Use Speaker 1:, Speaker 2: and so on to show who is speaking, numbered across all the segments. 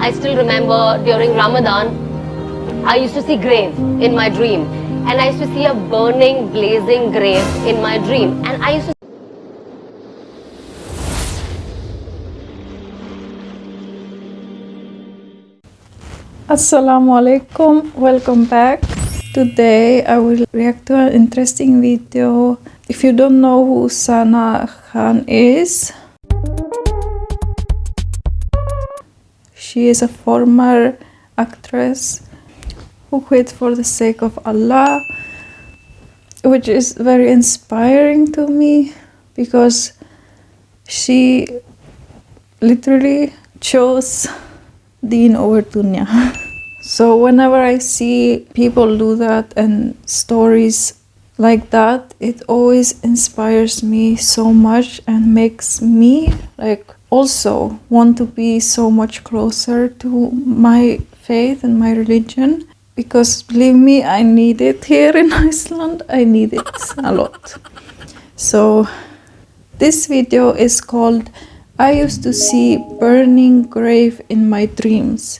Speaker 1: I still remember during Ramadan, I used to see grave in my dream, and I used to see a burning, blazing grave in my dream, and I used to
Speaker 2: Assalamu alaikum, welcome back. Today I will react to an interesting video. If you don't know who Sana Khan is, she is a former actress who quit for the sake of Allah, which is very inspiring to me because she literally chose Deen over Dunya. So whenever I see people do that and stories like that, it always inspires me so much and makes me also want to be so much closer to my faith and my religion, because believe me, I need it here in Iceland. I need it a lot. So this video is called I used to see burning grave in my dreams.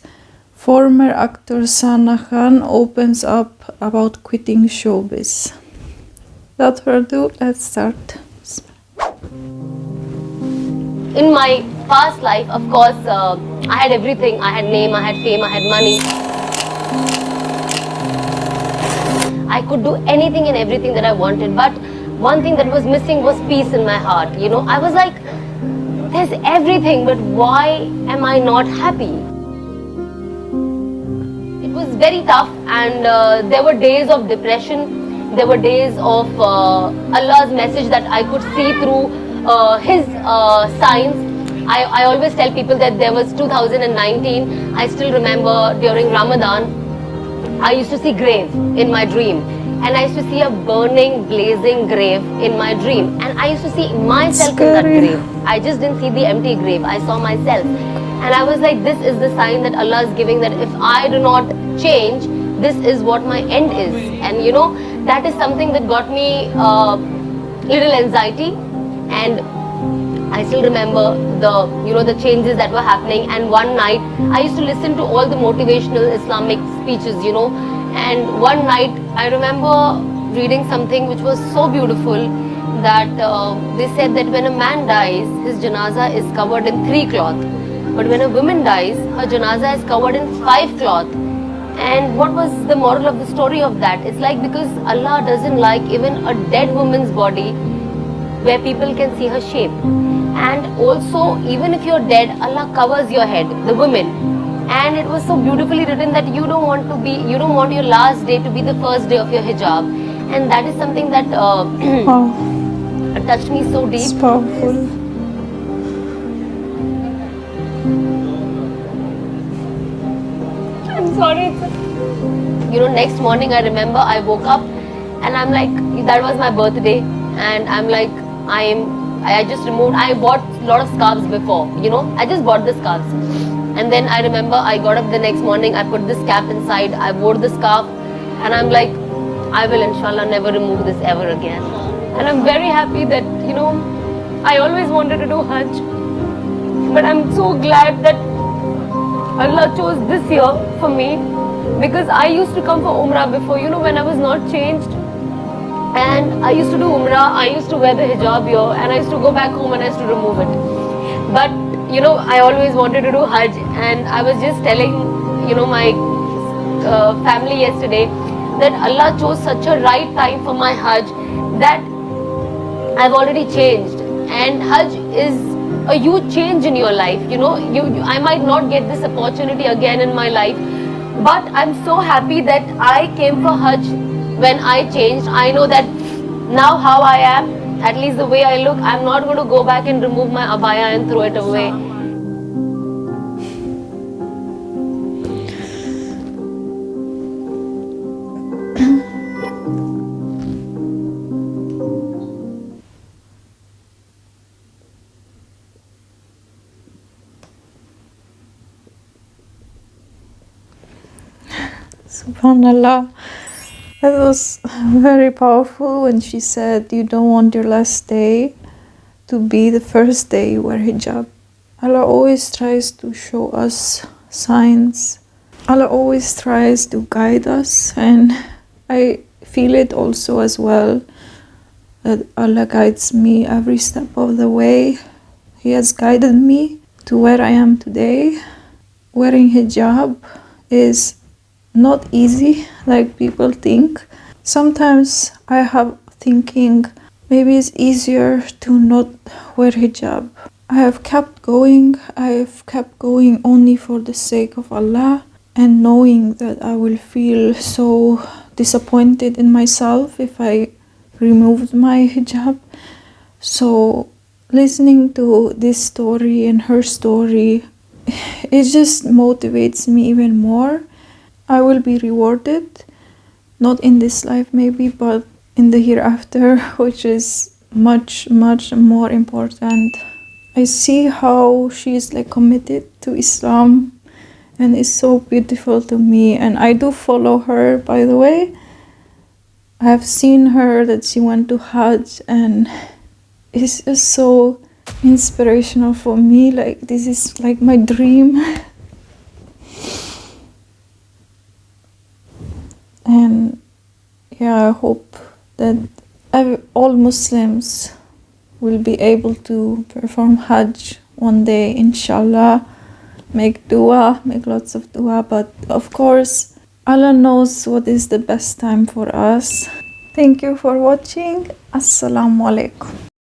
Speaker 2: Former actor Sana Khan opens up about quitting showbiz. Without further ado, let's start.
Speaker 1: in my past life, of course, I had everything. I had name, I had fame, I had money. I could do anything and everything that I wanted, but one thing that was missing was peace in my heart. You know, I was like, there's everything, but why am I not happy? It was very tough, and there were days of depression. There were days of Allah's message that I could see through His signs. I always tell people that there was 2019. I still remember during Ramadan, I used to see grave in my dream, and I used to see a burning, blazing grave in my dream, and I used to see myself in that grave. I just didn't see the empty grave. I saw myself, and I was like, this is the sign that Allah is giving, that if I do not change, this is what my end is. And you know, that is something that got me little anxiety, and I still remember the changes that were happening. And one night I used to listen to all the motivational Islamic speeches, and one night I remember reading something which was so beautiful, that they said that when a man dies, his janaza is covered in 3 cloth, but when a woman dies, her janaza is covered in 5 cloth. And what was the moral of the story of that? It's like, because Allah doesn't like even a dead woman's body where people can see her shape. And also, even if you're dead, Allah covers your head, the women. And it was so beautifully written that you don't want your last day to be the first day of your hijab. And that is something that touched me so deep.
Speaker 2: It's powerful.
Speaker 1: I'm sorry. Next morning I remember I woke up and I'm like, that was my birthday, and I'm like, I bought a lot of scarves before, I just bought the scarves. And then I remember I got up the next morning, I put this cap inside, I wore the scarf, and I'm like, I will inshallah never remove this ever again. And I'm very happy that, I always wanted to do Hajj, but I'm so glad that Allah chose this year for me, because I used to come for Umrah before, when I was not changed. And I used to do Umrah, I used to wear the hijab here, and I used to go back home and I used to remove it. But, I always wanted to do Hajj, and I was just telling, my family yesterday that Allah chose such a right time for my Hajj, that I've already changed. And Hajj is a huge change in your life. I might not get this opportunity again in my life, but I'm so happy that I came for Hajj. When I changed, I know that now how I am, at least the way I look, I'm not going to go back and remove my abaya and throw it away.
Speaker 2: Subhanallah. That was very powerful when she said you don't want your last day to be the first day you wear hijab. Allah always tries to show us signs. Allah always tries to guide us, and I feel it also as well, that Allah guides me every step of the way. He has guided me to where I am today. Wearing hijab is not easy like people think. Sometimes I have thinking maybe it's easier to not wear hijab. I have kept going. I've kept going only for the sake of Allah, and knowing that I will feel so disappointed in myself if I removed my hijab. So listening to this story and her story, it just motivates me even more. I will be rewarded, not in this life maybe, but in the hereafter, which is much, much more important. I see how she is like committed to Islam, and it's so beautiful to me. And I do follow her, by the way. I have seen her that she went to Hajj, and it's just so inspirational for me. Like, this is like my dream. And yeah, I hope that all Muslims will be able to perform Hajj one day, inshallah. Make dua, make lots of dua, but of course Allah knows what is the best time for us. Thank you for watching. Assalamu alaikum.